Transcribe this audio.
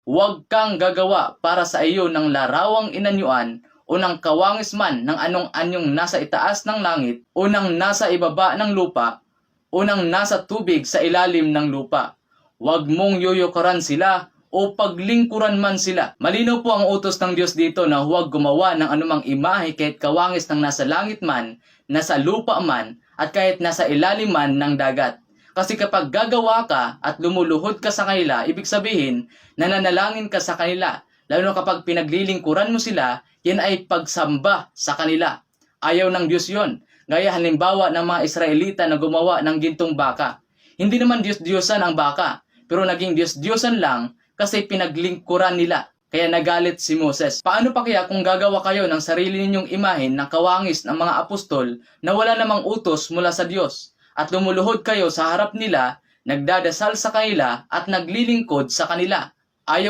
huwag kang gagawa para sa iyo ng larawang inanyuan o ng kawangis man ng anong anyong nasa itaas ng langit o ng nasa ibaba ng lupa o ng nasa tubig sa ilalim ng lupa. Huwag mong yoyokaran sila o paglingkuran man sila. Malinaw po ang utos ng Diyos dito na huwag gumawa ng anumang imahe kahit kawangis ng nasa langit man, nasa lupa man, at kahit nasa ilalim man ng dagat. Kasi kapag gagawa ka at lumuluhod ka sa kanila, ibig sabihin, nananalangin ka sa kanila. Lalo na kapag pinaglilingkuran mo sila, yan ay pagsamba sa kanila. Ayaw ng Diyos yon. Gaya halimbawa ng mga Israelita na gumawa ng gintong baka. Hindi naman Diyos-Diyosan ang baka, pero naging Diyos-Diyosan lang kasi pinaglingkuran nila. Kaya nagalit si Moses. Paano pa kaya kung gagawa kayo ng sarili ninyong imahen ng kawangis ng mga apostol na wala namang utos mula sa Diyos? At lumuluhod kayo sa harap nila, nagdadasal sa kanila at naglilingkod sa kanila. Ayaw